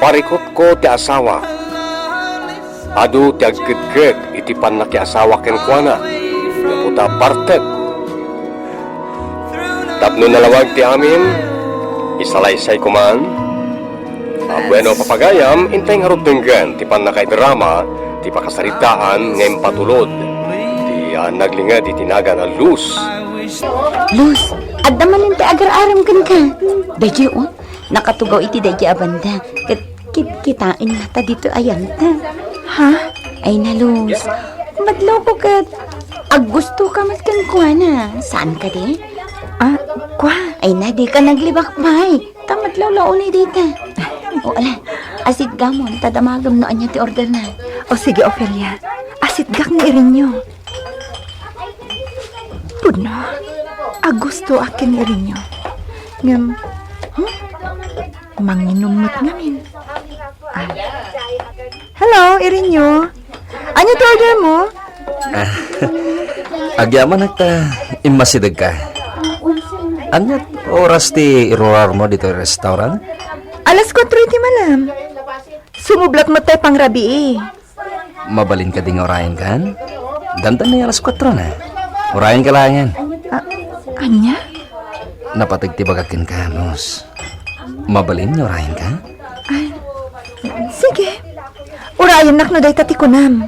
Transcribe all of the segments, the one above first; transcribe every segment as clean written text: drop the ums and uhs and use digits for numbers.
parikot ko ti asawa. Adu ti agkit-kit iti panaki asawa ken kuana. Kaputa partek. Tapno nalawag ti amin, isalaysay kuman. Bueno papagayam, intay nga rutenggan ti panakay drama, ti pakasaritaan ngayon patulod. Ti naglingad ti tinaga na Luz. Luz, adda man ti agar-aram kan ka. Daji nakatugaw iti daji abanda. Kitain nata dito ayan ta. Ha? Ay na Luz, madlaw ko kat. Gusto ka mas kan kuana. Saan ka di? Kwa? Ay na di ka naglibak bay. Tamadlaw launay dito. O ala, asid gamon, tadamagam noan niya ti order na. O sige, Ophelia. Asit gak ni irinyo. Puno, gusto akin irinyo. Ngam, manginumot ngamin. Hello, irinyo. Ano to order mo? Agyaman nagta imasidag ka. Anyat oras ti irurar mo dito restaurant? Alas 4 ti malam. Sumublat mo tayo pang rabi Mabalin ka ding orayan kan? Dandan na alas 4 na. Orayan ka lang yan. Anya? Napatagtibagakin ka, Luz. Mabalin niyo orayan ka? Sige. Urayan nak no day tatikunam.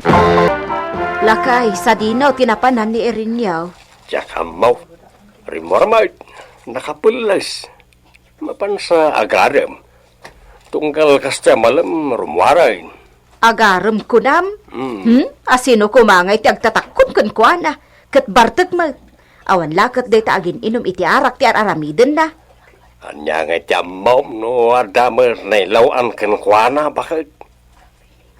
Lakay, sa dinaw, tinapanan ni Erinyaw. Tsaka mau, rimormart, nakapulas. Mapansa agarem. Tunggal kasta malam rumwaray. Agaram kunam? Asino kumangay ti agtatakon kan kuana. Kat bartek mag. Awan lakat day ta agin inom iti arak ti aramiden na. Anya nga tiamom no adamer na ilawan ken kuana bakit?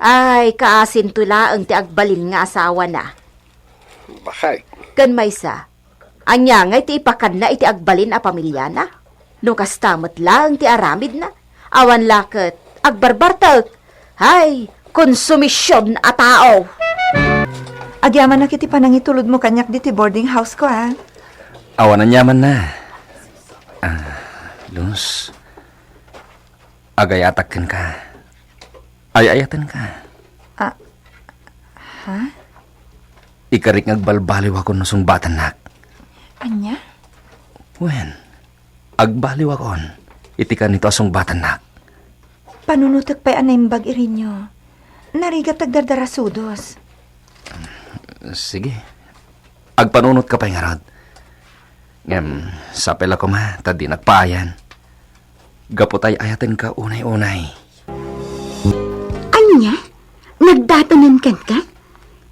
Ay, kaasin tula ang ti agbalin nga asawa na. Bakit? Kan maysa. Anya nga ti ipakan na iti agbalin a pamilya na. No kastamot lang ti aramid na. Awan lakat, agbarbartag. Hay, konsumisyon a tao. Agyaman na kiti panangitulod mo kanyak diti boarding house ko, ha? Awan na nyaman na. Luz, agayatakin ka. Ayayatan ka. Ha? Ikarik ngagbalbaliw ako nusong batan nak. Anya? Wen, agbaliw akon. Itikan nito asong batan nak. Panunutak pa'y anaimbag irinyo. Narigat agdardarasudos. Sige. Agpanunot ka pa'y ngarad. Ngem, sapela ko ma, tadi nagpaayan. Gaputay ayatin ka unay-unay. Anya? Nagdatanan kan ka?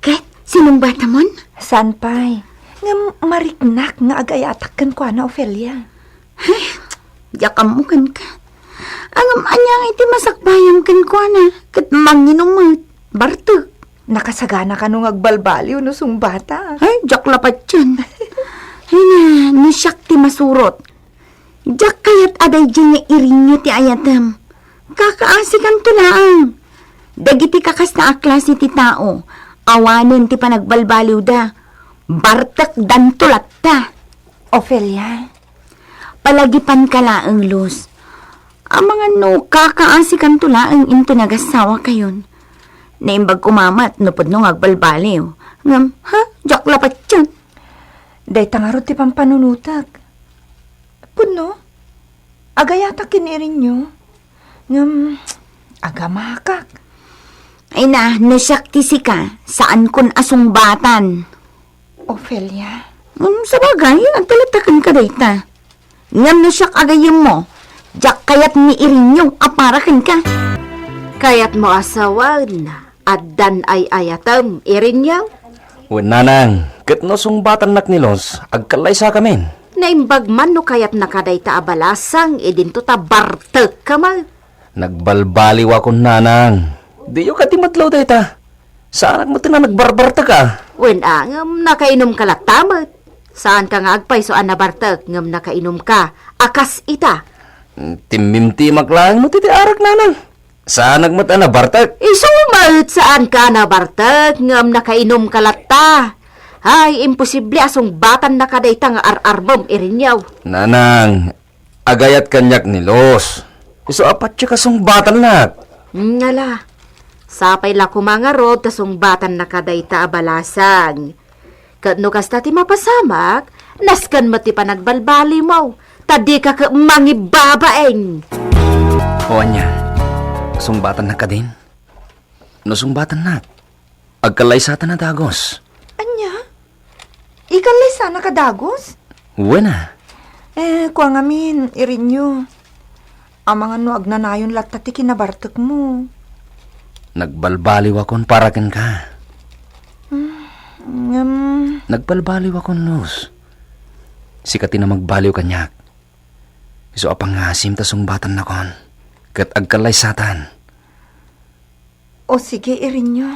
Kat, sinong bata mon? Saan pa'y? Nga mariknak nga agayatakan ko na, Ophelia. Yakam mo kan ka. Angam anyang iti masakbayam kan ko na. Kat manginumot. Bartog. Nakasagana ka nung agbalbaliw no sung bata. Ay, jak lapat yan. Ay na, nisyak ti masurot. Jak kayat aday dyan nga irinyo ti ayatam. Kakaasikan to lang. Dagiti kakas na aklase ti tao. Awanin ti panagbalbaliw da. Bartak dan tulat ta. Ophelia. Palagipan ka laang, Luz. Ang mga no, kakaasikan to laang into nagasawa kayon. Naimbag kumamat, nupod nung agbalbaliw. Ngam, ha? Jak lapat yan. Day tangarot ti pampanunutak. Puno, agayatak kinirin nyo. Ngam, agamakak. Ay na, nasyakti si ka. Saan kun asungbatan? Ophelia. Sa bagay, nagtalatakan ka dayta. Ngam nasyak agayim mo. Jak kayat ni irinyong aparakan ka. Kayat mo asawan. Addan ay ayatam irinyaw. Wen nanang, ket nosong batan nak nilos, agkalay sa kamin. Naimbag man no kayat nakadayta abalasang edinto ta bartek ka mal. Nagbalbaliw ako nanang. Di yung katimatlaw dayta. Saan mo na nagbarbarta ka? Wen ngam nakainom ka latamat. Saan ka nga agpay so anabartek ngam nakainom ka. Akas ita. Timimtimak lang mo titi arak nanang. Saan nagmata na bartak? Isumat saan ka na bartek ngam nakainom ka lata. Ay, imposible asong batan nakadayta nga ar-arbom irinyaw. Nanang, agayat kanyak ni Los. Iso apat siya kasong batan nak. Ngala, sapay la kumangarod tasong batan nakadayta abalasang. Kadno kasta ti mapasamak, naskan mati pa nagbalbali mo, tadi ka ka mangibabaeng. O anya, sumbatan na ka din. No sumbatan na. Agkalaysatan na dagos. Anya? Ikalay sana kadagos? Wena. Kuang amin, irinyo. Ang mga nuag na nayon latati kinabartok mo. Nagbalbaliw akon para ken ka. Ngam, Nagbalbaliw akon, Luz. Sikati na magbaliw kanyak. Iso apang ngasim ta sungbatan na kon. Kat agkalaysatan. o sige, irinyo.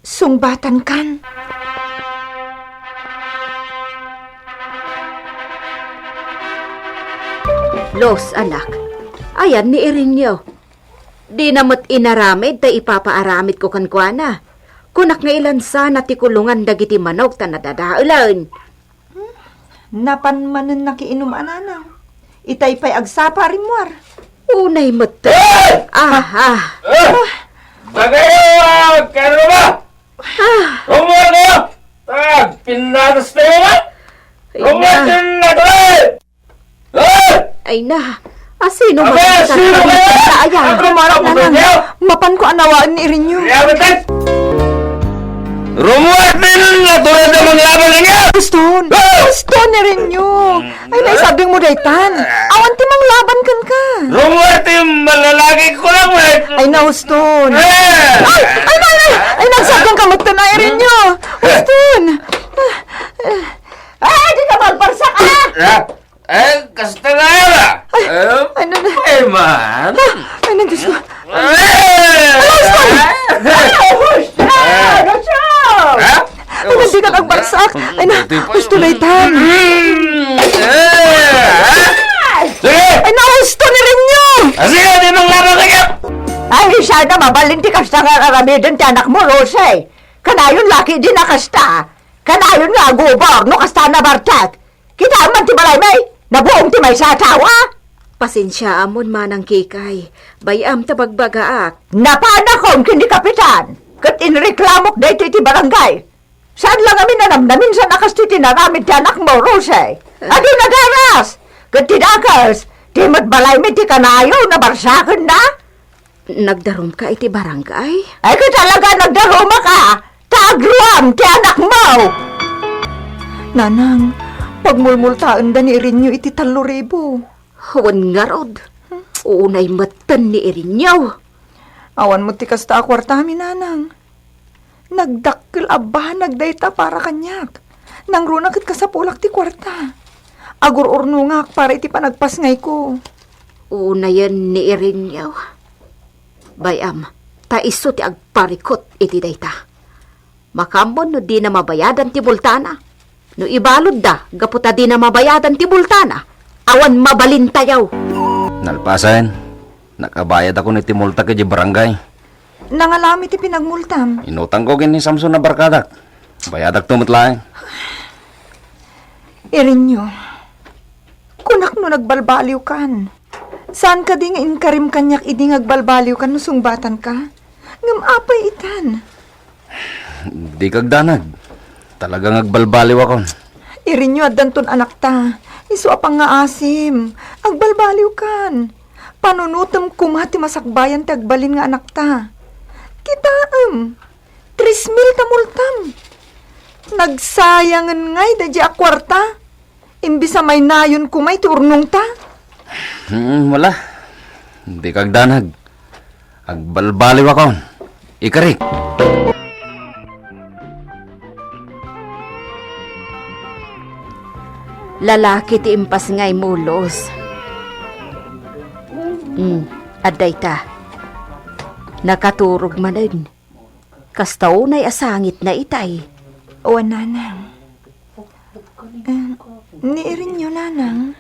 Sungbatan kan. Los, anak, ayan ni Irinyo. Di namot inaramid, ta ipapaaramid ko kankwana. Kunak nga ilansa na ti kulungan dagiti manok ta nadadaulan. Napanmanan nakiinom ananang. Itay pa'y agsapa rin war. Unay mata. Aha. Tagay! Kano ba? Rumor kayo! Tag! Pinatas na yun! Rumor na doon! Ay na. Sino Abe, man sino kayo? ayan. Kumarap na lang. Mapan ko anawaan ni irinyo. Yaman! Rumor na tulad ng mga laban ninyo! Guston! Guston ni irinyo. Ay, naisabing mo daytan. Awan ti mang laban kan ka. Rumor yung malalaki ko lang eh! Ay, na, Guston. Ay, nagsabing kamot ka na irinyo. Guston! Ay, di ka magparsa ka! Kasta na yun ah! Ay, Ay, man! Ay, Diyos ko. Ay, hindi ka nagbagsak. Ay, na, gusto na itan. Sige! Ay, na, gusto ni rin nyo. Sige, di mong laban kayo! Ay, sana mabalinti kasta nga aramidin ti anak mo, Rosay. Kanayon laki din na kasta. Kanayon nga gubor, no kasta na bartak. Kita man ti balay may, nabuong ti may sa tawa. Pasensya amon manang kikay. Bayam tabagbagaak. Napanakon kini kapitan. Kat inreklamok dahi ti barangay. Saan lang kami nanamnamin sa nakasti tinaramid ti anak mo, Rosay? Adi nagaras. Kat tinakas, ti matbalay mi ti kanayo na barsakan na. Nagdarom ka iti barangay? Ay ka talaga nagdaruma ka. Tagruam ti anak mo. Nanang, pagmulmultaan da ni Irinyo iti 3,000. Huwan nga rod. Unay matan ni Irinyo. Awan mo ti kasta akwartami, nanang. Nagdakkel abba, nagdayta para kanyak. Nang runakit ka sa pulak ti kwarta. Agur-urno nga para iti panagpasngay ko. Unayan ni Irinyo. Bayam, taiso ti agparikot iti dayta. Makamon no di na mabayadan ti bultana. No ibalod da, gaputa di na mabayadan ti bultana. Awan mabalintayaw. Nalpasan. Nakabayad ako ni Timulta ka di barangay. Nangalami ti pinagmultam. Inutang ko gini Samson na barkadak. Bayadak tumutlaeng. Irinyo, kunak no nagbalbaliw kan. Saan ka di nga inkarim kanyak idi ngagbalbaliw kan no sungbatan ka? Ngam apay itan. Di kagdanag. Talagang agbalbaliw ako. Irinyo at danton anak ta. Iso apang nga asim. Agbalbaliw kan. Panunutam kumati masakbayan ti agbalin nga anak ta. Kitaam. 3,000 ta multam. Nagsayangan ngay da di akwarta. Imbisa may nayon kumay ti urnong ta. Wala. Di kagdanag. Agbalbaliw ako. Ikarik. Lalaki ti impas ngay mulos. Aday ta. Nakaturog manen. Kastaunay asangit na itay. O nanang. Ni Irinyo nanang.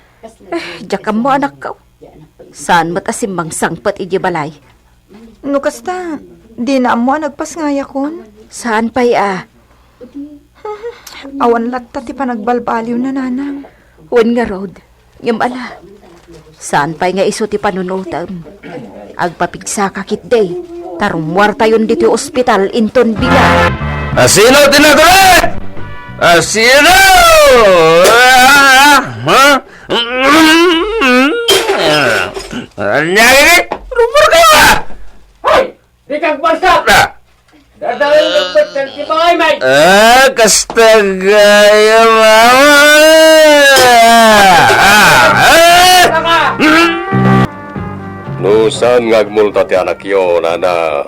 Jakam mo anak ka. Saan matasim mang sangpat iji balay? No kasta, di na mo nagpasngaya kon. Saan pa'y Awan latta ti panagbalbaliw na nanang. Huwag nga rod. Ngam ala. Saan pa'y nga iso ti panunutam? Agpapigsa ka kit day. Tarumwar tayon dito ospital inton biga. Asino tinagulit? Asino? Nyagit! Lumur ka ba? Hoy! Di kang basta! Dadalhin ng pagkan si Pangay, Mike! Kasta gaya No, saan ngagmulta ti anak yo na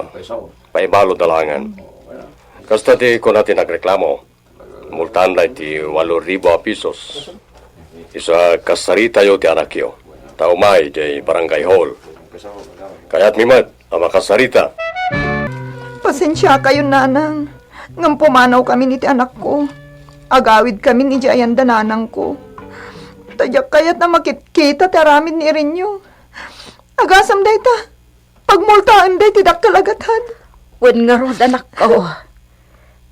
paibalo dalangan. Kasta ti ko natin nagreklamo. Multan na ti 8,000 pesos. Isa kasarita yo ti anak yo. Taumay di barangay hall. Kaya't mimat, ama kasarita. Pasensya kayo, nanang. Ngam pumanaw kami ni ti anak ko. Agawid kami ni Jayan dananang ko. Tadyak kayat na makikita ti aramid ni Irinyo. Agasam day ta. Pagmultaan day ti dakkalagatan. Wen nga rod anak ko.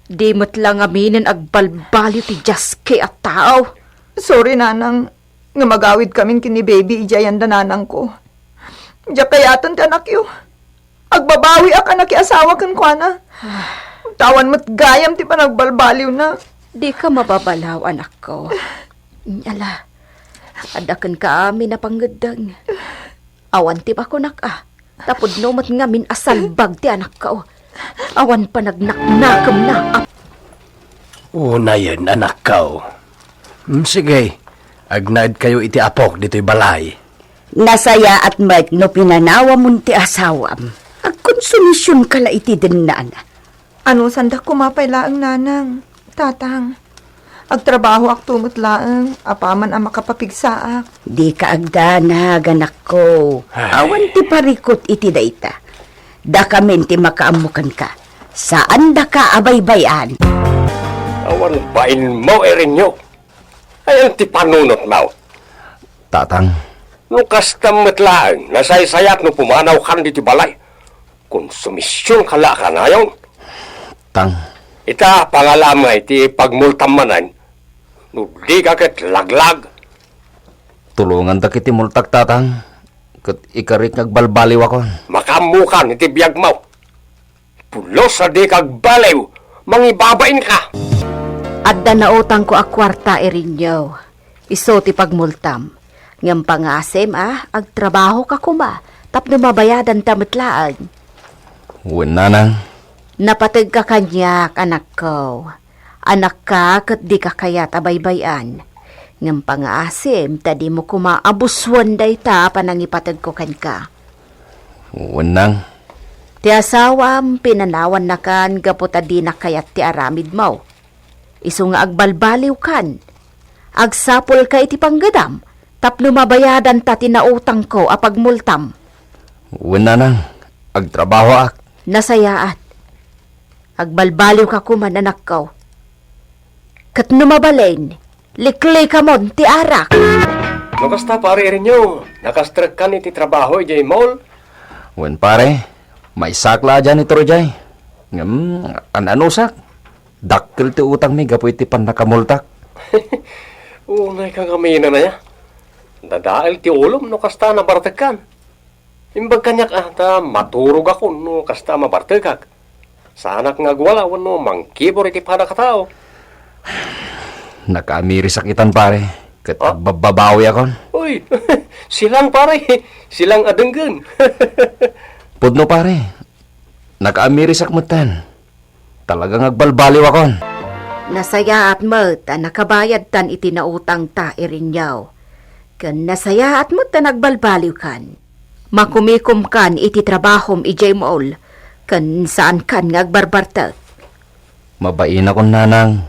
Di mo't lang aminin agbalbalyo ti Jaske at tao. Sorry, nanang. Nga magawid kami kini baby Jayan dananang ko. Diyak kayatan ti anak yo. Agbabawi ak anak asawa kan kwa na. Tawan mo't gayam ti panagbalbaliw na. Di ka mababalaw, anak ko. Ala, adakan ka amin na panggedang. Awan ti pa ko tapod no mat ngamin asalbag ti anak ko. Awan pa nagnaknakam na. Una yan, anak ko. Sige, agnaid kayo iti apok dito'y balay. Nasaya at Mike no pinanawa mo ti asawam. Agkonsumisyon kala iti din nana. Ano sandak kumapay laang, nanang. Tatang. Agtrabaho ak tumot laang. Apaman ang makapapigsaak. Di ka agdanag, anak ko. Awan ti parikot iti dayta. Da kamen ti makaamukan ka. Saan da ka abaybayan? Awan bain mo Irinyo. Ayan ti panunot mo. Tatang, No kastam metlaan, nasaysayat no pumanaw kan diti balay. Konsumisyon kala ka na yun. tang, Ita pangalam nga iti pagmultamanan. No di ka ket laglag. tulungan ta kiti multak tatang. Kat ikarit nagbalbaliw ako. Makamukan iti biyag mo. Pulos sa di kag baliw, mangibabain ka. Adda na utang ko a kwarta Irinyo. Iso ti pagmultam. Ngam pangasem agtrabaho ka kuma. Tapno mabayadan tamatlaan. Wen nanang, Napatag ka kanyak, anak ko. Anak ka, kat di ka kayat abaybayan. Ngam pangasem, tadi mo kumaabuswan day ta panangipatag ko kan ka. wen nang, Ti asawam, pinanawan na kan, gaputa di na kayat ti aramid mo. Isu nga agbalbaliw kan. Agsapol ka iti panggadam, tapno mabayadan ta tinautang ko apagmultam. wen nanang, agtrabaho ak. Nasayaat. Agbalbaliw ka kuman, anak ko. Kat numabalain, likli ka mon ti arak. No kasta pare Irinyo, nakastrek kan iti trabaho iti mall. Wen pare, may sakla dyan ito jay. Ananusak. Dakkel ti utang mi gapo iti pan nakamultak. Unay kang kamina na ya. Dadail ti ulom no kasta na bartekan. Imbag kanyak ta maturog ako no kasta mabartekak. Sanak nga gwala no mangkibor iti panakatao. Nakaamiri sakitan pare. Kat bababawi akon. Uy, silang pare, silang adenggen. Pudno pare. Nakaamiri sakmutan. Talagang agbalbaliw akon. Nasayaat mo, ta nakabayad tan iti nautang ta Irinyaw. Kan nasayaat mo ta nagbalbaliw kan. Makumikom kan iti trabahom ijay mool. Kan saan kan ngagbarbartag. Mabain akon nanang.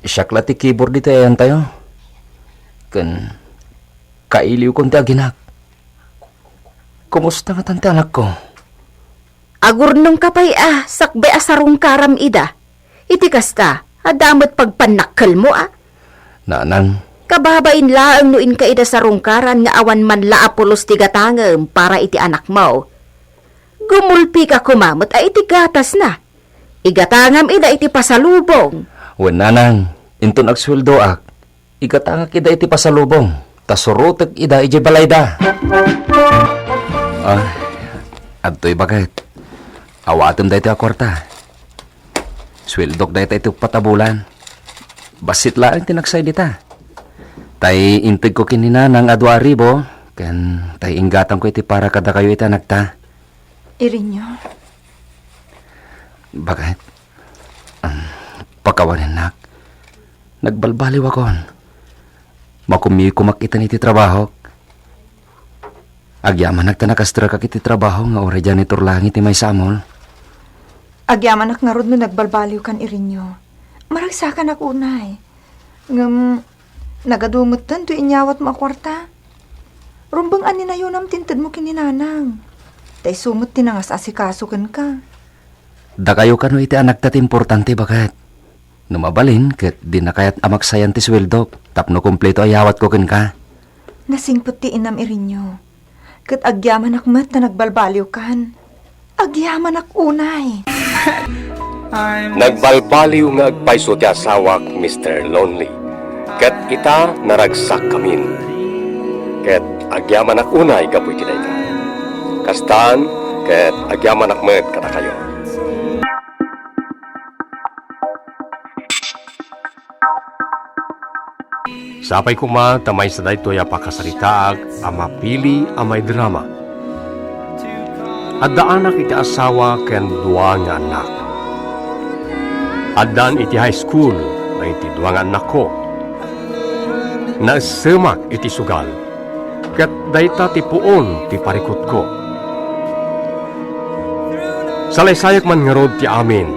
Isyakla ti keyboard dito ayan tayo. Kan kailiw kon ti aginak. Kumusta nga tante anak ko? Agurnong kapay sakbe asarong karam ida. Iti kasta, adamot pagpanakkel mo Nanang, Kababain laang no in kaida sarong karan nga awan man laapulos ti gatangem para iti anak mo. Gumulpi ka kumamot ay iti gatas na. Igatangam ida iti pasalubong. wen nanang, inton agsweldo ak. Igatanga ida iti pasalubong. Tasurutag ida iti balayda. Adto'y bagay. Awatom da ito akwarta. Swildok da ito patabulan. Basit lang tinaksay dita. Tay intig ko kininanang adwa ribo. Kan tay ingatan ko iti para kada kayo iti nagta. Irinyo, Bakit? Pagkawanin nak. Nagbalbaliw akon. Makumiyo ko makita iti trabaho. Agyaman nagtanakastra kak iti trabaho nga ore janitor lang iti may samol. Agyaman ak nga rod no nagbalbaliw kan irinyo. Maragsakan ak unay. Ngam, nagadumot tan to inyawat mo akwarta. Rumbang ani na yun am tintad mo kininanang. Tay sumot tinangas asikasukan ka. Da kayo kano iti anak tat importante bakit? Numabalin ket di na kayat amaksayan ti sweldo tapno kompleto ayawat ko ken ka. Nasingpot ti inam irinyo. Kat agyaman ak mat na nagbalbaliw kan. Agyaman ak unay. Nagbalbaliw nga agpayso ti asawak Mr. Lonely. Ket ita naragsak kamin. Ket agyaman ak unay gapu iti dayta. Kastan ket agyaman ak met kada kayo. Sapay kuma tamay sa daytoy a pakasaritaag a mapili a may drama. Adda anak iti asawa ken duwa nga anak. Addan iti high school na iti duwa nga anak ko. Nasemak iti sugal. Ket dayta ti puon ti parikot ko. Salaysayak man nga rod ti amin.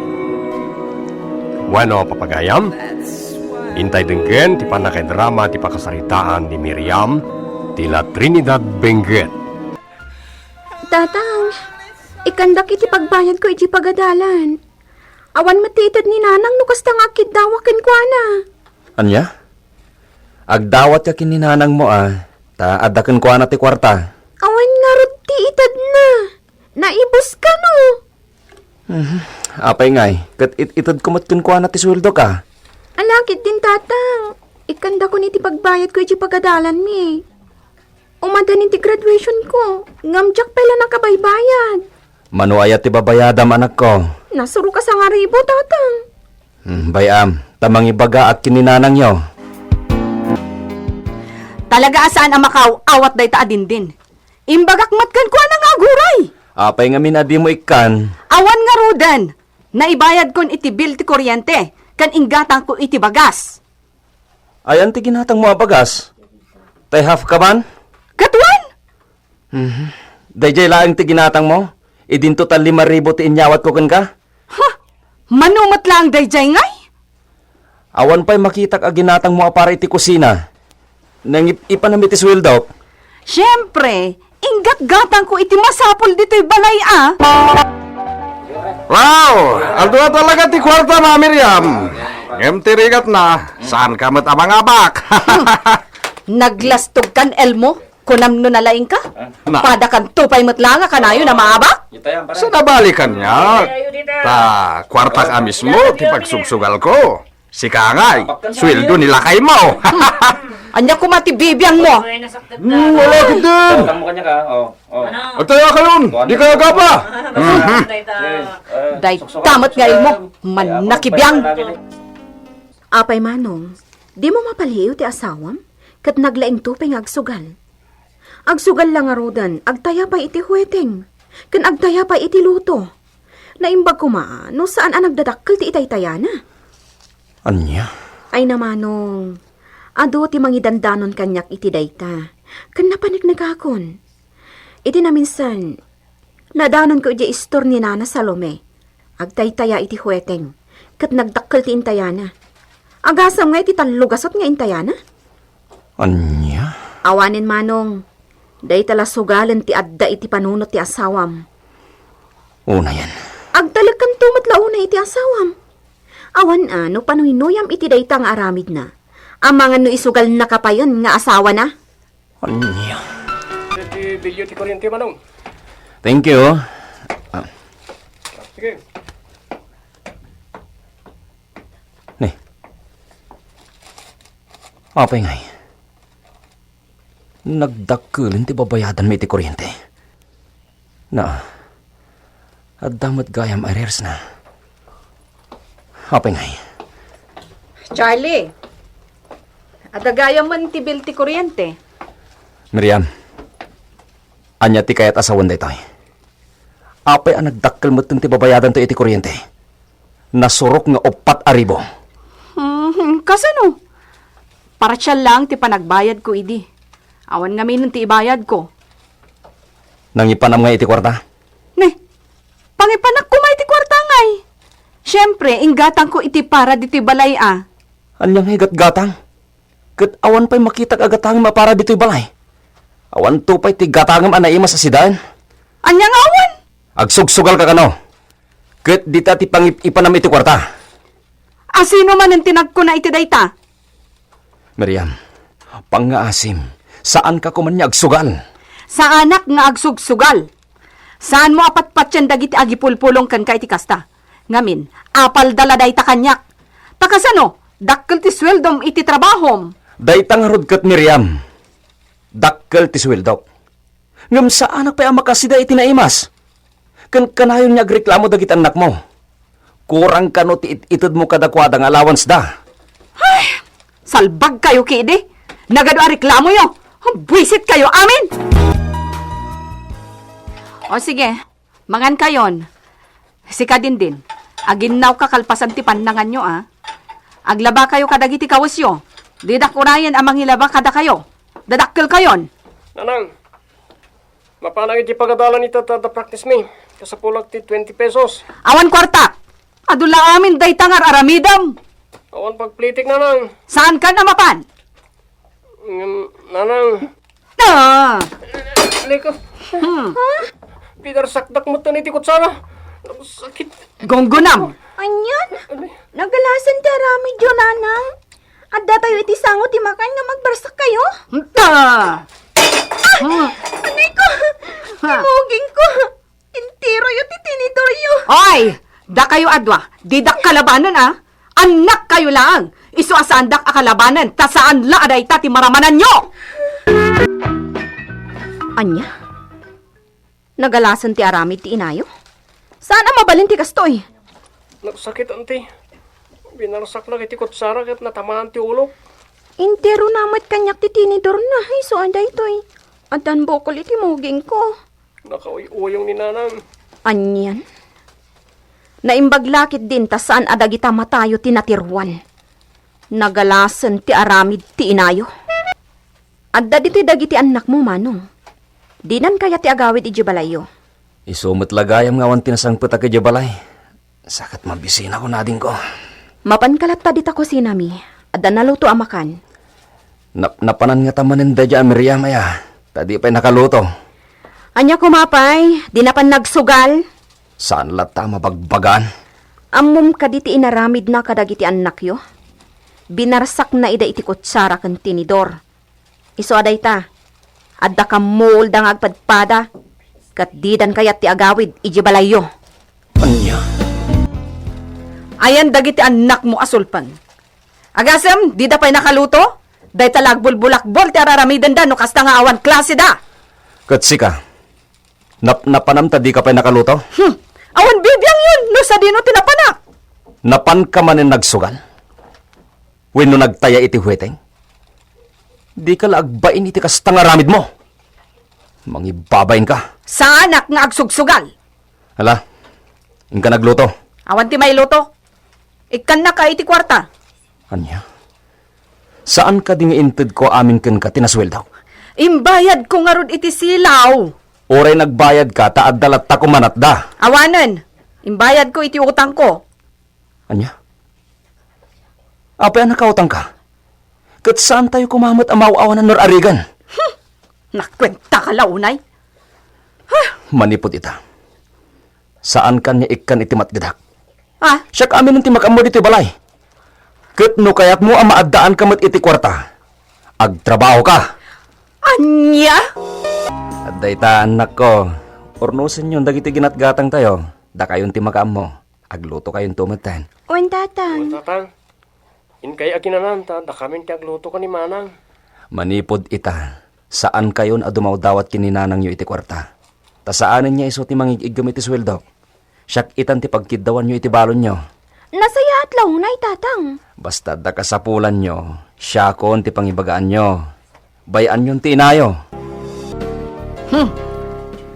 Bueno, papagayam. Intay denggen ti panakay drama ti pakasaritaan ni Miriam tila Trinidad Benguet. Tatang, ikandak iti pagbayad ko iti pagadalan. Awan matitad ni nanang no kasta nga kidawakan ko na. Anya? Agdawat ka kininanang mo ta adaken ko na ti kwarta. Awan nga rod ti itad na. Naibos ka no. Apay ngay, ket itad kumot ken ko na ti sweldo ka. Alakit din tatang. Ikanda ko ni ti pagbayad ko iti pagadalan mi. Umadan ti graduation ko. Ngamjak pala nakabaybayad. Manuayat ti babayadam anak ko. Nasuro ka sa nga ribo, tatang. Bayam, tamang ibaga at kininanang yo. talaga asaan ang makaw, awat day ta adindin. Imbagak matkan ko anang aguray. Apay nga minadi mo ikan. Awan nga rudan, naibayad kon iti bill ti kuryente, kan inggatang ko iti bagas. Ayan ti ginatang mo abagas. Tay half ka man? Katuan? Dayjay laang ti ginatang mo? Idin total 5,000 ti inyawat ko kan ka? Ha? Manumat lang dayjay ngay? Awan pa'y makitak a ginatang mo para iti kusina. Nang ipanamit ti sweldo. Siyempre, inggat-gatang ko iti masapol dito'y balay Wow! Aldo na talaga ti kwarta na, Miriam. Tirigat na. Saan ka matamang-abak? Naglastog kan Elmo, kunam no nalaing ka? Na. Pada kan tupay matlanga kanayo na maabak? Sa nabalikan niya. Ta, kwarta ka mismo, ti pagsugsugal ko. Si Kangay, sweldo nila kay mo. Anya ko matibibiyang mo. Wala din. At tayo ka nun, di kaya ka pa. Day tamat nga Elmo, manakibiyang. Apay manong, di mo mapaliw ti asawam? Kat naglaing tupay nga agsugal. Agsugal lang nga rodan, agtaya pa iti huweteng. Kan agtaya pa iti luto. Naimbag ko no saan ang nagdadakkel ti itay-tayana? Anya? Ay namanong, ado ti mangidandanon kanyak iti dayta. Kan napanik nagakon. Iti na minsan, nadanon ko iti istor ni Nana Salome. Agtay-taya iti huweteng. Kat nagdakkel ti intayana. Agasam nga iti talugasot nga intayana. Anya? Awanin manong, day tala sugalan ti adda iti panunot ti asawam. Una yan. Agtalag kan tumatlaw na iti asawam. Awan no panuinuyam iti dayta nga aramid na. Amangan no isugal na kapayon nga asawa na. Anya? Iti bilyo ti kuryente manong. Thank you. Sige. Nih. Apay ngay. Nagdakkelin ti babayadan mo iti kuryente. Na, At damot gayam arrears na. Apay ngay. Charlie, adagaya man ti bil ti kuryente. Miriam, anya ti kayat asawan da ito'y. Apay ang nagdakkel mo ti babayadan to iti kuryente. Nasurok nga 4,000. Kasano? Para siya lang ti panagbayad ko, idi. Awan nga minun ti ibayad ko. Nang ipanam nga iti kwarta? Ne, pangipanak ko may ti kwarta ngay. Siyempre, inggatang ko iti para diti balay Anyang higat-gatang? Kat awan pa'y makitag agatang mapara dito'y balay. Awan to pa'y ti gatangam anaima sa sidaan. Anyang awan? Agsugsugal ka kano. Kat di ta ti pangipanam iti kwarta. Asino man ang tinag ko na iti dayta? Miriam, pangaasim, saan ka kuman niya agsugal? Sa anak nga agsugsugal. Saan mo apat-pat yan dagiti agipulpulong kan ka iti kasta? Ngamin, apal dala dayta kanyak. Takasano, dakkel ti sweldom iti trabahom. Daytang rod kat Miriam. Dakkel ti sweldok. Ngam sa anak pa makasida iti naimas. Kan kanayon niya agreklamo dagiti anak mo. Kurang kano ti itid mo kadakwada nga allowance da. Salbag kayo, kidi. Nagado a reklamo yo. Buisit kayo, amin! O sige, mangan kayon. Sika din. Aginaw kakalpasan ti panangan nyo, Aglaba kayo kadagiti kawasyo. Didakurayan amang hilaba kada kayo. Dadakkel kayon. Nanang, mapanang iti pagadalan ito the practice me. Kasapulag ti 20 pesos. Awan kwarta. Adula amin daytangar aramidam. Awan pagplitik, nanang. Saan ka namapan? Nanang, Liko. Bidar sakdak mo taniti kutsara. Sakit. Gonggonam. Anyan? Nagalasan ti arami dyo, nanang. Adda tayo iti sango ti makan nga magbarsak kayo. Anay ko! Timuging ko! Intiro yu ti tinidor yu. Oy! Da kayo adwa. Didak kalabanan, Anak kayo lang. Isu asandak akalabanan. Ta saan la aday ta ti maramanan nyo. Anya? Nagalasan ti aramid ti inayo? Saan ang mabalin ti kastoy? Nagsakit, anti. Binarsak lang iti kutsara kat natamaan ti ulo. Intiro namat kanyak ti tinidor na. Iso anday to'y. Adan bokol iti muging ko. Nakauy-uyong ni nanang. Anyan? Naimbaglakit din ta saan adagita matayo tinatirwan. Nagalasan ti aramid ti inayo. Adda dito'y dagiti anak mo, manong. Dinan kaya ti agawid iji balayo. Isumot lagayam nga awan tinasangput ka balay. Sakat mabisina ko nading ko. Mapankalat ta dita ko sinami. Adda naluto amakan. Napanan nga tamanin da dyan, Miriam, Tadi pa'y nakaluto. Anya kumapay, di na pan nagsugal. Saan lata mabagbagan? Ammom kaditi inaramid na kadagiti anak yo. Binarsak na ida iti kutsara kan tinidor. Iso aday ta. Adda ka mold ang agpadpada. Kat didan kayat ti agawid iji balayo. Anya? Ayan dagiti anak mo asulpan. Agasem, di da pa'y nakaluto? Day talagbulbulakbol ti araramidan da no kasta nga awan klase da. Katsika, napanam ta di ka pa'y nakaluto? Awan bibiyang yun, no sa dino tinapanak. Napan ka manin nagsugal? Wenno nagtaya iti huweteng? Di ka laagbain iti kastang aramid mo. Mangibabain ka. Sa anak nga agsugsugal. Hala, ka nagluto. Awan ti may luto. Ikan na ka iti kwarta. Anya? Saan ka ding inted ko amin ken ka tinasweldaw? Imbayad ko nga rod iti silaw. Oray nagbayad ka, taad dalat ta kumanat da. Awanan, imbayad ko iti utang ko. Anya? Apay nakautang ka? Kat saan tayo kumamot ang mauawan ng norarigan? Nakwenta ka launay. Manipot ita. Saan ka niya ikan itimat gadak? Ah, Siya ka amin ng timakam mo dito balay. Kat no kayat mo ang maaddaan ka mat iti kwarta. Agtrabaho ka. anya? At dayta anak ko, ornusin yun dagiti ginatgatang tayo. Da kayon timakam mo. Agluto kayon tumatan. Wan tatang. Tatang, kay aginananta, da kami tiagluto ka ni manang. Manipod ita. Saan kayon adumawdawat kininanang nyo iti kwarta? Ta saanan niya iso ti mangigigam iti sweldo? Siyak itan ti pagkidawan nyo iti balon nyo. Nasaya at launay, tatang. Basta da kasapulan nyo, siya kon ti pangibagaan nyo. Bayan nyo ti inayo.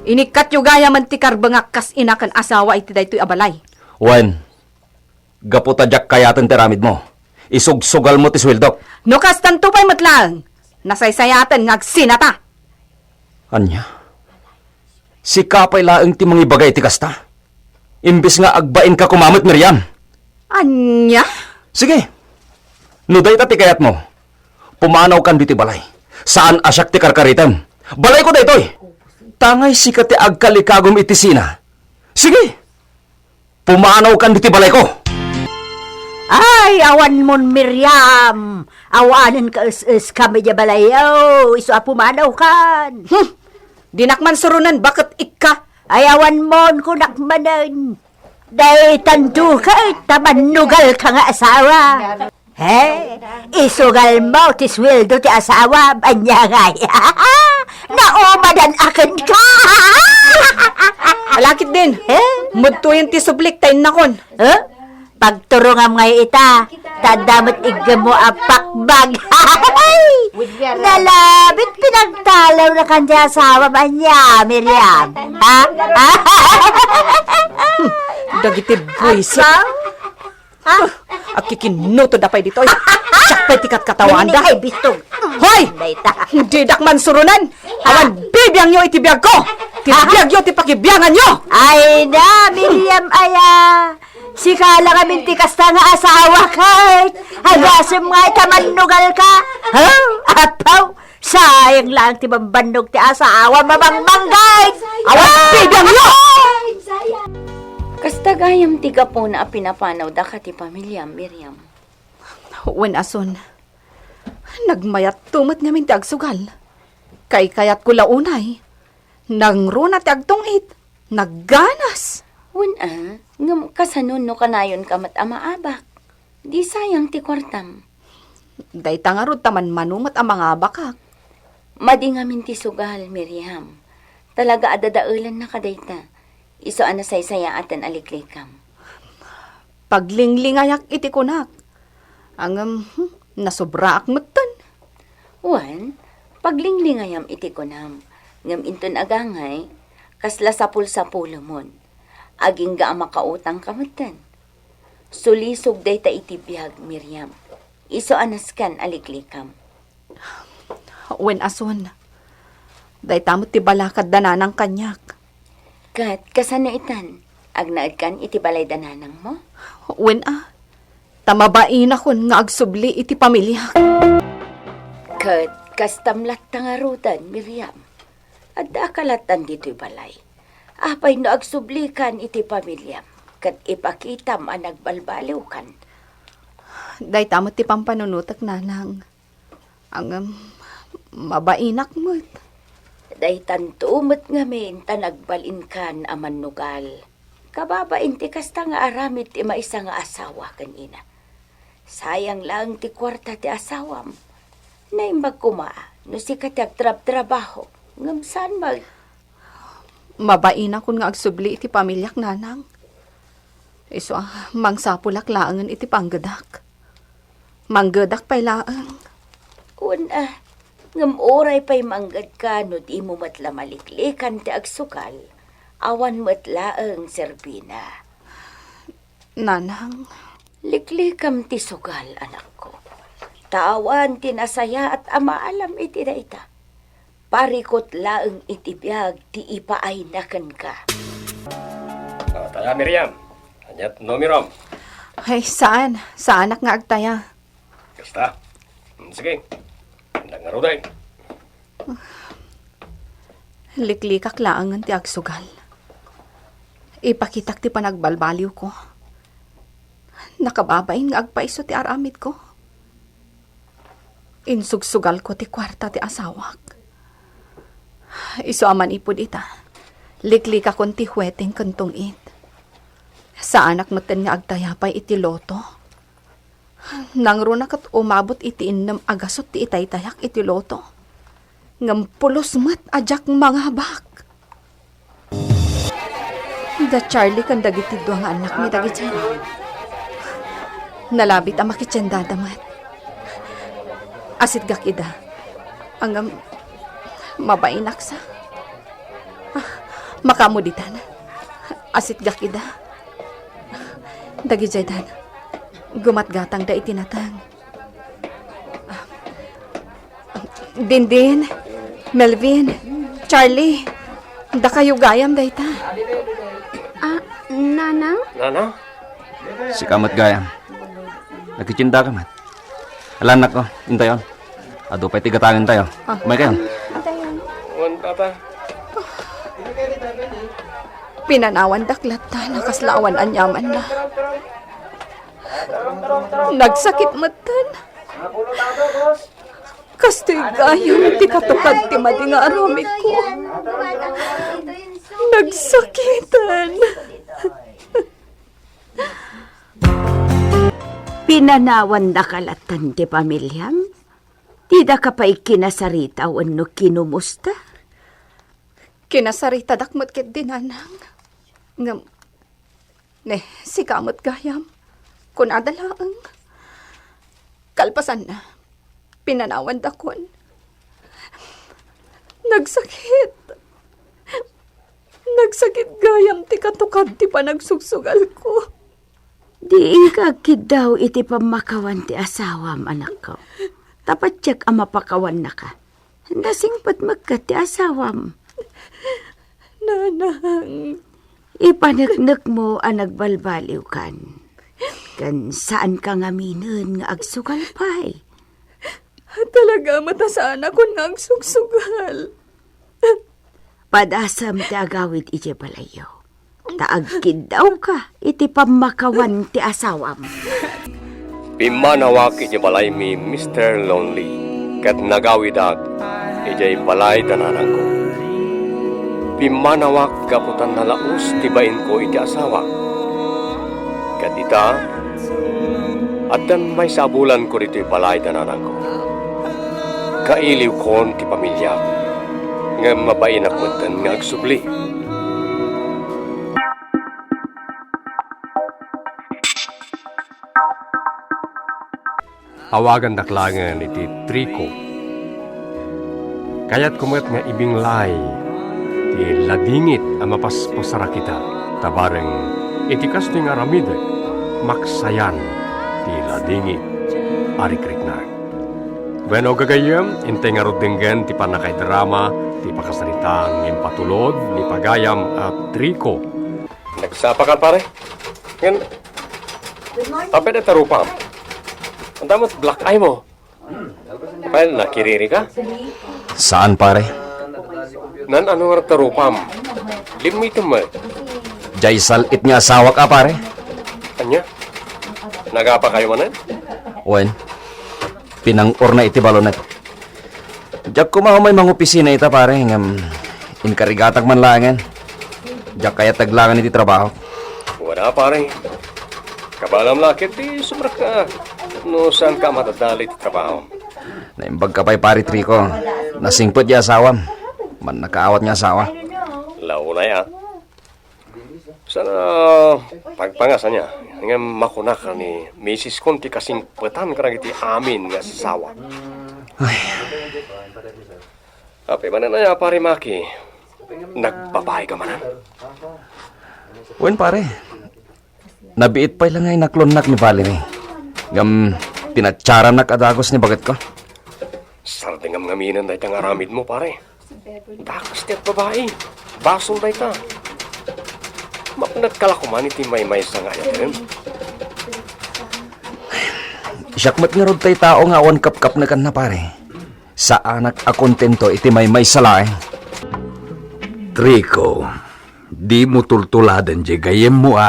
Inikat yu gaya man ti karbangak kas inakan asawa iti daytoy abalay. Wen, gaputadyak kayatan ti ramid mo. Isugsugal mo ti sweldok. No kas tanto pa'y matlang, nasaysayatan ngagsinata. Anya? Si kapay laeng ti mangibagay ti kasta. Imbis nga agbain ka kumamit, Miriam. Anya? Sige. Nuday ta ti kayat mo. Pumanaw kan diti balay. Saan asyak ti karkaritan? Balay ko daytoy. Tangay sikat ti agkalikagom iti sina. Sige. Pumanaw kan diti balay ko. Ay, awan mon Miriam. Awanan ka is kami di balayaw. Iso pumanaw kan. Dinakman surunan, bakit ikka? Ay, awan mon kunakmanan. Dahil tanto ka, tamanugal ka nga asawa. He, isugal mo, ti sweldo ti asawa, banyagay. Naumadan akin ka. Alakit din. Mudto yung ti sublik tayo nakon. Pagturungam ngay ita, tadamot igam mo apakbag. Nalabit pinagtalaw na kanya asawa ba niya, Miriam? Ha? Dagiti buwisit. Akikinuto da pa'y dito. Siyak pa'y tikat katawan da. Ay, bistog. Hoy! Hindi dakman surunan. Awan bibiyang nyo iti biyag ko. Tibiyag nyo, tipakibiyangan nyo. Ay na, Miriam, aya. Sikala kami tikasta nga asawa kay. Hagasem nga itamannugal ka. Apaw, sayang lang ti mambannog ti asawa mamangmanggay. Awan bibiyang nyo. Kasta gayam tiga po na pinapanaw da ka ti pamilya, Miriam. Wen ason. Nagmayat tumat ngamin ti agsugal. Kay kayat ko launay. Nangruna ti agtungit. Nagganas. Wen ngam kasanon no kanayon kamat amaabak. Di sayang ti kwartam. Day tangarod taman manumat ang mga bakak. Madingamin ti sugal, Miriam. Talaga adadaulan na kadayta. Iso saysaya atan aliklikam. Paglinglingayak iti kunak. Ang nasobra akmutan. Wan, paglinglingayam iti kunam. Ngam inton agangay, kasla sapul-sapulo mon. Aging ga makautang kamutan. Sulisog day ta iti biyag, Miriam. Iso kan aliklikam. Wen ason. Day tamot ti balakad dananang kanyak. Kat, kasana itan, agnaad kan iti balay dananang mo? Wen tamabain akon nga agsubli iti pamilya. Kat, kastamlat tangarutan, Miriam. Adda kalatan dito'y balay. Apay no agsublikan iti pamilya. Kat ipakitam ang nagbalbaliw kan. Day tamot ti pampanunutak nanang. Ang mabainak mo't. Day tantumot ngamin tanagbalin kan aman nugal. Kababain ti kasta nga aramid ti maisa nga asawa kanina. Sayang lang ti kwarta ti asawam. Naimbag kuma, no si katag trabaho. Ngam saan mag... Mabainak kun nga agsubli iti pamilyak nanang. Iso mangsapulak laangan iti panggadak. Manggadak pa'y laang. Una, ngam oray pa'y manggad ka no di mo matla maliklikan ti agsukal. Awan matlaang serbina. Nanang, Liklikam ti sugal, anak ko. Tawan tinasaya at amaalam iti na ita. Parikot laang itibiyag ti ipaay nakan ka. Taya, Miriam. Anyat no, Miriam. ay saan? Saanak nga agtaya? Kasta. Sige. Nangaruday. Liklikak laangan ti agsugal. Ipakitak ti panagbalbaliw ko. Nakababain nga agpaiso ti aramid ko. Insugsugal ko ti kwarta ti asawak. Iso aman ipod ita. Liklika kon ti huweteng kantong it. Sa anak maten nga agtayapay iti loto. Nangrunak at umabot iti innam agasot ti itay-tayak iti loto. Ngam pulos mat ajak mga habak. Da Charlie kan dagiti dua nga anak mi dagiti. Nalabit ang makitsendadamat. Asit gakida. Ang mabainak sa. Makamuditan. Asit gakida. Dagi jaydan. Gumatgatang da itinatang. Dindin, Melvin, Charlie, da kayo gayam da ita. Nanang? Nana? Si kamat gayam. Nagkicinta ka, mat. Alanak ko, intayon. Ado pa'y tigatangin tayo. May kayo. Wan, tata. Pinanawan daklat ta, nakaslawan anyaman na. Nagsakit matan. Kastoy gayam, di katukad ti madi nga aramid ko. Nagsakitan. Pinanawan na kalatan ti pamilyam? Di da ka pa'y kinasarita o ano kinumusta? Kinasarita dakmat ket dinanang. Ngam, si kamot gayam. Kun adalaang. Kalpasan na. Pinanawan dakon. Nagsakit. Nagsakit gayam ti katukad ti panagsugsugal ko. Diin ka daw iti pamakawan ti asawam, anak ko. Tapat tiyak ang mapakawan na ka. Nasingpat magka ti asawam. Nanang. Ipanagnak mo ang nagbalbaliw kan. Kan saan ka ngaminan nga agsugal pa'y. Talaga matasaan ako ng sugsugal. Padasam ti agawid iti balayo. Taagkid daw ka iti pamakawan ti asawam. Pimanawak iti balay mi Mr. Lonely. Kat nagawidak iti balay dananang ko. Pimanawak kaputan na laos tibain ko iti asawa. Kat ita, at dan may sabulan ko dito balay dananang ko. Kailiw kon ti pamilya. Nga mabainak mo nga agsubli. Awagan daklangan iti Trico. Kaya't kumet nga ibinglay ti ladingit ang mapaspasara kita. Tabareng iti kasto nga ramide maksayan ti ladingit arikrik na. Bueno gagayam, intay nga rodenggan ti panakay drama ti pakasaritang impatulod ni Pagayam at Trico. Nagsapa ka pare? Yan. Tapos na tarupam. Ang damot black eye mo. Kapag nakiriri ka? Saan, pare? Nan ano nga tarupam? Limitum mo. Jay salit nga asawa ka, pare. Anya? Nagapa kayo manan? Wen, pinang-or na iti balonat. Diyak ko may mga opisina ita, pare. Inkarigatag man langan. Diyak kaya taglangan iti trabaho. Wala pare. Kabalam lakit di sumrak ka. No saan ka matadali ti trabaho? Naimbag ka pa'y pare Trico. Nasingpot niya asawam. Man nakaawat niya asawa. Launa ya. Sana pagpangasan niya. Nga makunak ka ni Mrs. Conti kasing petan ka iti amin nga sasawa. Ay. Ape manan na ya pare Maki. Nagbabae ka manan? Wen, pare. Nabiit pa'y lang ay naklonak ni Valerie. Pinatsaram na kadagos ni bagat ko. Sarding ang ngaminan na itang aramid mo, pare. Dakas tiyak babae. Basol na ita. Mapnat kalakuman iti may sa nga yan. Isakmat nga rod tayo tao nga awan kap-kap na kan na, pare. Sa anak akontento iti may salay. Trico, di mo tultuladan di gayem mo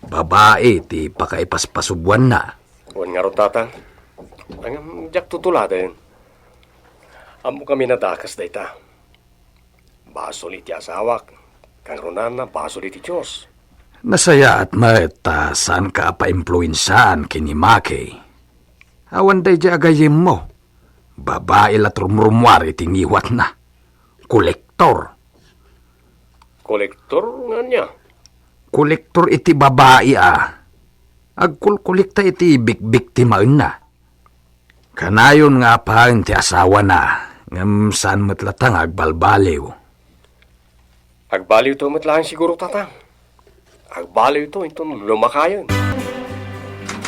Babae ti pakaipaspasubuan na. Huwag nga ron, tata. Ang jak tutuladan. Amo kami nadakas na ita. Basol iti asawak. Kang ronan na basol iti Diyos. Nasaya at maeta saan ka pa-impluensaan kini Maki. Awan day di agayem mo. Babae la trumrumwari tingiwat na. Kolektor. Kolektor nga niya. kolektor iti babae agkulkulikta iti biktimaan na. Kanayon nga pa ti asawa na, ngam saan matlatang agbalbaliw. Agbaliw to matlahan siguro, tatang. Agbaliw to, itong lumakayon.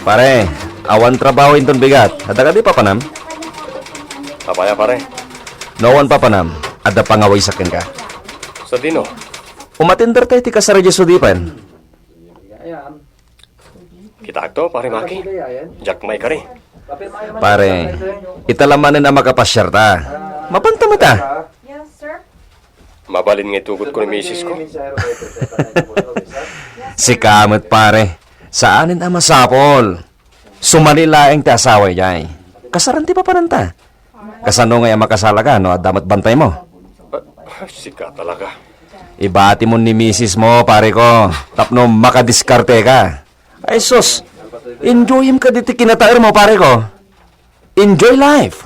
Pare, awan trabaho inton bigat. Ada ka di papanam? Papaya, pare. Nawan papanam. Ada pangaway sakin ka. Sa dino. Umatinder tayo ti kasarja sudipan. Kita to, pare Maki. Jack may kari. Pare, italamanin na makapasyar ta. Mapanta mo ta. Mabalin nga itugot ko ni misis ko. Si Kamot pare. Saanin ang masapol? Sumalilaeng ti asaway jay. Kasaran ti papananta. Kasano nga makasala ka, no? At damat bantay mo. Sika talaga. Ibati mo ni misis mo, pare ko. Tapno makadiskarte ka. Ay sus, enjoy ka diti kinatair mo, pare ko. Enjoy life.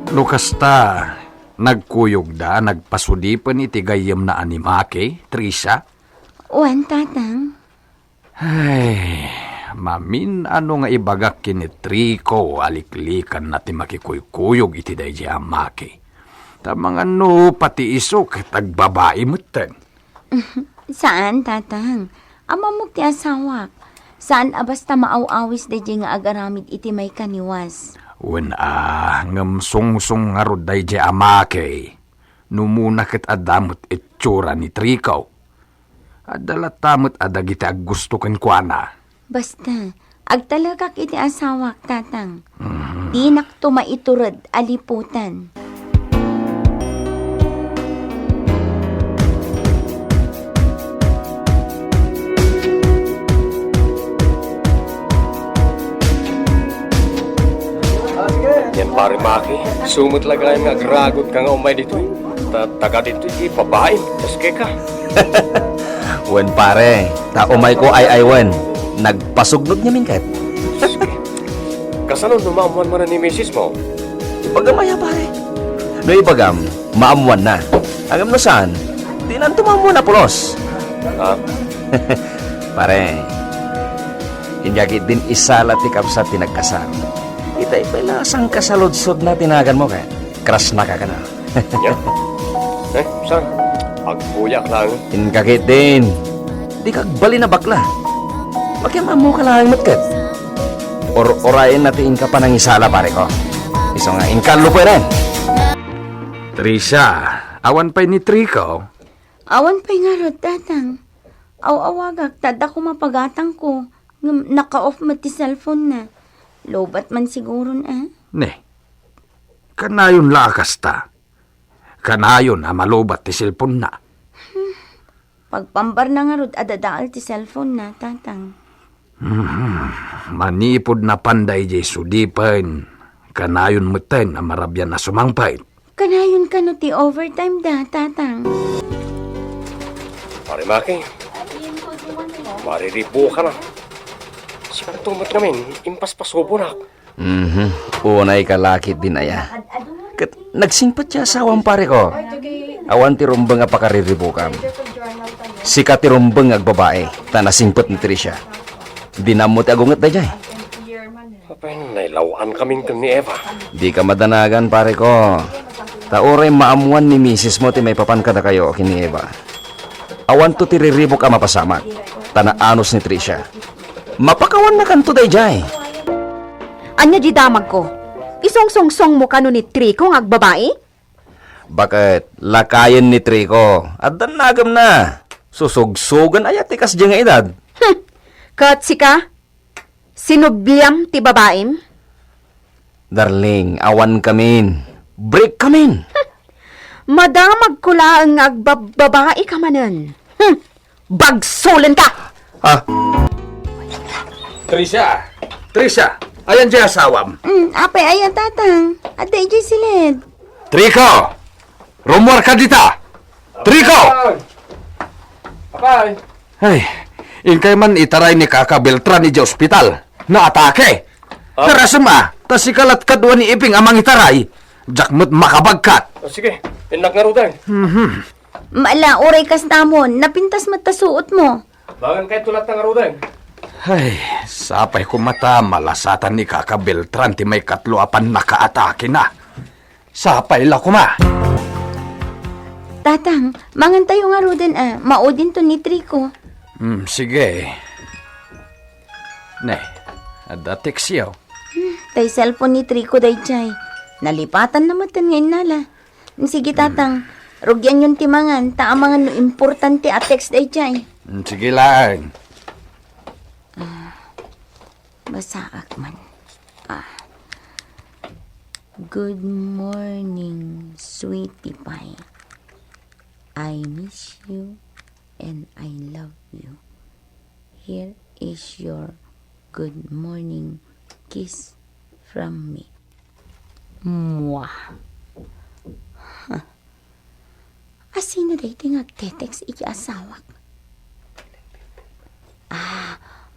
Lukas ta, nagkuyog da, nagpasudipan iti gayem na animake, Trisha. Uwan, tatang. Ay, mamin ano nga ibagak kinitriko aliklikan na ti makikuykuyog iti day amake. Tamang ano pati isok tagbabae mutten. Saan, tatang? Amamog ti asawak. Saan basta maaw-awis da nga agaramid iti may kaniwas. Wen ngam sungsung nga rod day amake. Numuna ket adamot itsura ni Trikaw. Adalat tamot adagiti aggusto ken kuana. Basta, agtalagak iti asawak, tatang. Di nakto maiturad aliputan. Yan, pare Maki. Sumot lagay nga agragot ka nga umay dito. Taga dito, ipabain. Taske ka. Wen pare, taumay ko ay wen. Nagpasugnod niya minkat. Kasano numamuan mo na ni misis mo? Ipagamaya pare. No ipagam, maamuan na. Agam no saan? Di nan tumamu na pulos. Ha? Pare, inyagit din isala ti kapsa tinagkasal. Itay pala sang kasaludsod na tinagan mo ka. Crush na ka na. Yan. Saan? Agbuyak lang. Inkakit din. Di kagbali na bakla. Makiamamo ka lang matkat. Orayin natin ka pa ng isala pare ko. Iso nga, inkanlo po rin. Trisha, awan pa'y ni Trikaw. Awan pa'y nga rod, tatang. Aw-awagak, tada ko mapagatang ko. Naka-off mo ti cellphone na. Lobat man siguro na. Ne, kanayon lakas ta. Kanayon malobat ti cellphone na. Pagpambar na nga rod, adadaal ti cellphone na, tatang. Manipod na panday jay sudipan. Kanayon meten na marabyan na sumangpait. Kanayon ka no ti overtime da, tatang. Pare Maki. Mariripo ka na. Sikat tumot kami. Impas-pasubo na. Unay kalakit din aya. Nagsingpat siya asawang pare ko. Awan ti rumbang apakariribukam. Sikat ti rumbang agbabae. Tanasingpat ni Trisha. Dinamot agungat da jay. Apay, nailawaan kaming ni Eva. Di ka madanagan pare ko. Tauray maamuan ni misis mo ti may papan ka na kayo kini Eva. Awan to ti riribok ka mapasamak. Tanaanos ni Trisha. Mapakawan na kanto day jay. Anya di damag ko. Isong-song-song mo kano ni Triko ng agbabae? Bakit? Lakayan ni Trico. At danagam na. Susugsugan ayat tikas dyan nga edad. Kat sika? Sinubliam ti babaem? Darling, awan kamin. Break kamin. Madamag ko lang agbabae ka manan. Bagsulan ka! Ah, Trisha! Trisha! Ayan dyan asawam. Apay ayan, tatang. Aday jay silid. Triko! Rumor ka dita! Triko! Apay! Ay, inkay man itaray ni Kaka Beltran ni ospital. Naatake! Tarasama, tasikalat kadwa ni Iping amang itaray. Jakmut makabagkat. Sige, inak nga ro tayo. Maala, oray kas namon. Napintas matasuot mo. Bangan kay tulat ng arudan. Ay, sapay ko mata, malasatan ni Kaka Beltran ti may katluapan nakaatake na. Sapay la kuma. Tatang, mangan tayo nga roden Maudin to ni Trico. Sige. Ne, ada text yaw. Tay cellphone ni Trico day chay. Nalipatan na matan ngayon nala. Sige tatang, rugyan yung timangan. Taamangan no importante a text day chay. Sige lang. Basa akman. Good morning, sweetie pie. I miss you and I love you. Here is your good morning kiss from me. Mwah. Huh. Asino day tingag-tetext iki asawak?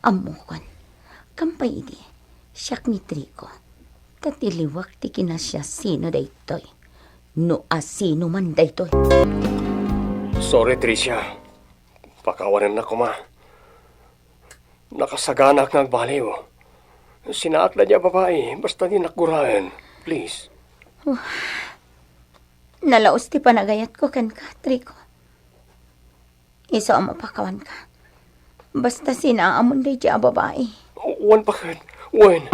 Amukon. Kampay idi. Siyak ni Trico. Tatiliwak ti kinasya sino daytoy. No asino man daytoy. Sorry, Tricia. Pakawanan na ko, ma. Nakasaganak ng baliw. Sinaak na niya babae, basta di nakgurahan. Please. Nalaos ti panagayat ko kan ka, Trico. Iso ang mapakawan ka. Basta sinaamon day siya babae. Wan bakit? Wan.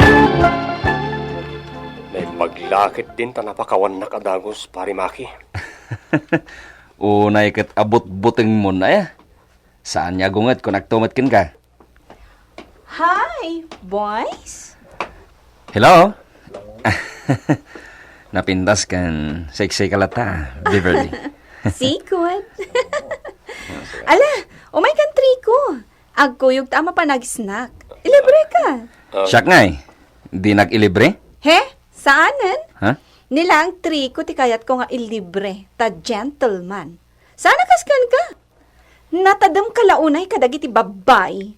May maglakit din ta napakawan na kadagos, parimaki. Unay kat abot-buting mo na ya. Saan niya gungat kung nagtumatkin ka? Hi, boys. Hello? Napintas kan sexy kalata, Beverly. Sikot. Ala, umay kan Trico. Agkuyog tama pa nag-snack. Ilibre ka. Siyak nga eh. Di nag-ilibre? He? Saanan? Ha? Nilang Trico ti kayat ko nga ilibre. Ta gentleman. Sana kaskan ka. Natadam kalaunay kadagi ti babay.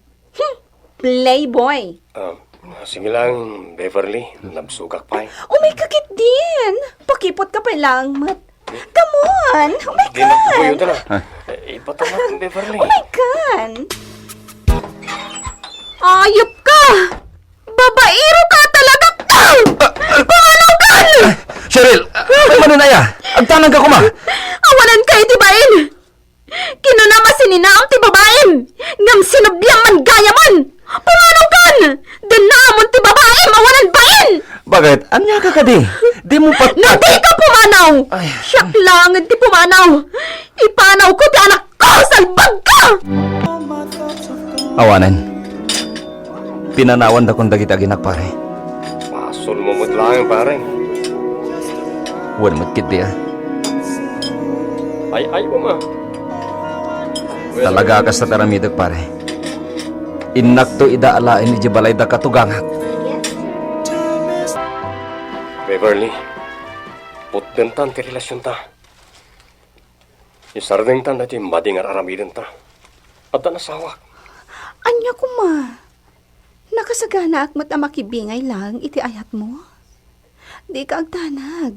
Playboy. Sige lang, Beverly. Nabsugak pa eh. Umay kakit din. Pakipot ka pa lang, mat. Come on. Oh my Di nagpuyo God. na. Ipatamak, Beverly. Oh my God. Ayop ka! Babaero ka talaga! Pumanaw ka! Cheryl! May manunaya! Agtanang ka kuma! Awalan ka itibain! Kinunama sininaam ti babaen! Ngam sinubiyang man gaya man! Pumanaw ka! Danamon ti babae mawalan bain! Bakit? Anya ka ka di? Di mo pat... Nadi ka pumanaw! Siyak lang ti pumanaw! Ipanaw ko ti anak ko! Salbag ka! Awanan. Pinanawan da kong dagit aginak pare. Pasul mo mo't lang, pare. Huwag matkit di ah. Ay mo, ma. Talaga ka sa taramidag pare. Inak to idaalain ni Jibalay da katugangak. Beverly, putdentan ti relasyon ta. Isardengtan na ti madingar aramiden ta. At nasawak. Anya ko ma. Nakasagana akmat na makibingay lang iti ayat mo. Di ka agtanag.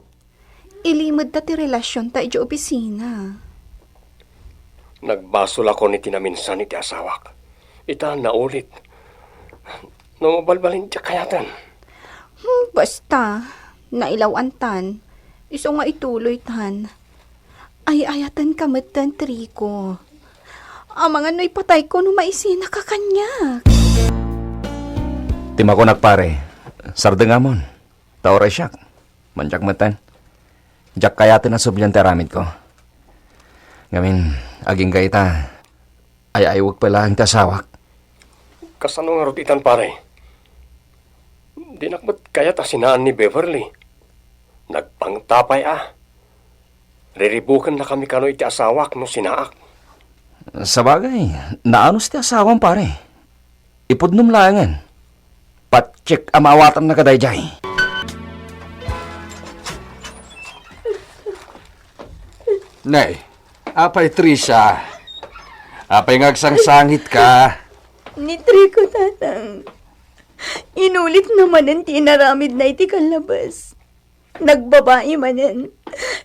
Ilimod ta ti relasyon ta iti opisina. Nagbasol ako ni tinaminsan iti asawak. Ita naulit. No mabalbalin tiya kayatan. Basta, nailawan tan. Iso nga ituloy tan. Ay ayatan kamatan Trico. Ang mga no'y patay ko nung maisina ka kanyak. Tima ko nagpare. Sardengamon. Taoray siyak. Manjak matan. Jak kayatin na subyan teramid ko. Ngamin, aging gaita. Ay wag pala ang tasawak. Kasano nga rutitan, pare? Dinakbat kaya ta sinaan ni Beverly. Nagpangtapay Riribukan na kami kano iti asawak no sinaak. Sa bagay, naanos ti asawang pare. Ipudnum langan. Pat-check amawatan na kadayjay. Nay, apay Trisha. Apay ngagsangsangit ka. Ni Trico, tatang. Inulit naman ang tinaramid na iti kalabas. Nagbabae manan.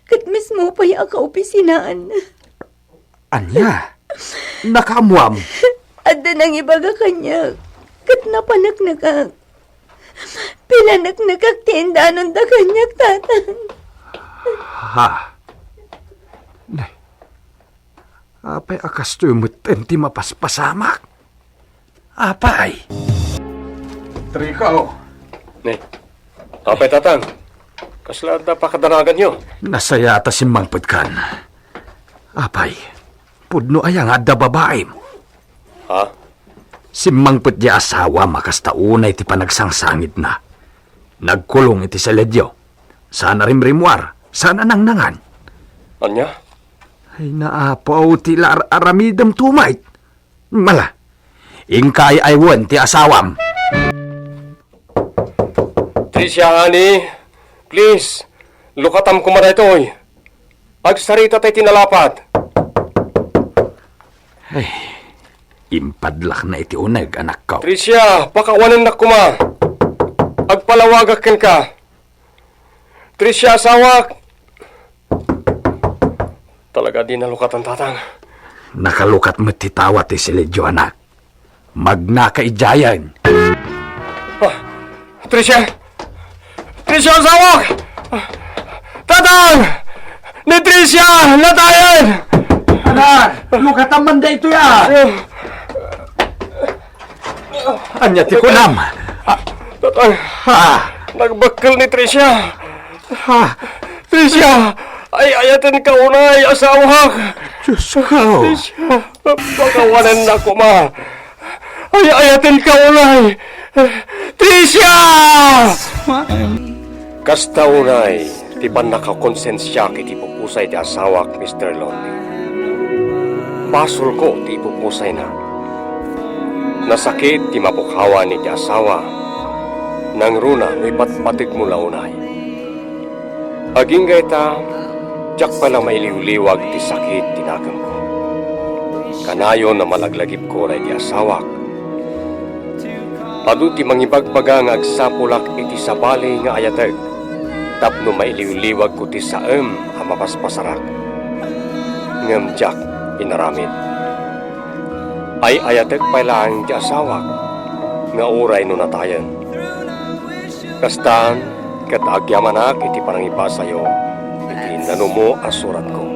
Kat mismo pa'y aka opisinaan. Anya, nakamuam. Adda nang ibaga kanya. Kat napanaknakag. Pinanaknakag tindanon da kanyak tatan. Ha? Nay, apay akas to'y mutin ti mapaspasamak. Apay? Trikaw, Ni, apay tatang. Kasla da pa kadanagan nyo. nasayata si Mangpudkan. Apay, pudno ayang adda babae. Ha? Si Mangpud di asawa makastaunay ti panagsangsangit na. Nagkulong iti sa ledyo. Sana rimrimwar, sana nangnangan. Anya? Ay naapaw ti aramidam tumait. Mala, ingkay aywan ti asawam. Tricia, honey, please, lukatam ko man ito'y. Agsarita tayo tinalapat. Impadlak na iti uneg, anak ko. Tricia, pakawanan na kuma. Agpalawagak ka. Tricia, sawak. Talaga di nalukatan tatang. Nakalukat mo titawat ti Siledyo, anak. Magnakaijayan. Tricia! Tricia, sawak! Tatang! Ni Tricia! Natayan! Anak, lukatan man da ito ya. Anya ti kunam. Tatang, Ha? nagbakal ni Tricia. Ha? Tricia! Ay ayatin ka unay, asawak! Diyos ko. Tricia, pakawanan na kuma. Ay ayatin ka unay! Tricia! Kasta unay, ti ban nakakonsensya kiti pupusay ti asawak, Mr. Lonely. Pasol ko ti pupusay na. Nasakit ti mapukhawa ni ti asawa. Nang runa no ipatpatig mo launay. Aging gayta, tiyak pala may liwliwag ti sakit tinagam ko. Kanayon na malaglagip ko ray ti asawak. Adu ti mangibagbaga nga agsapulak iti sabali nga ayateg. Tapno may liwliwag ko ti saem a mapaspasarak. Ngem tiyak inaramid. Ay ayateg pala ang ti asawak nga uray no natayan. Kastaan, kat agyamanak iti parangipa sayo, iti nanumo asurat ko.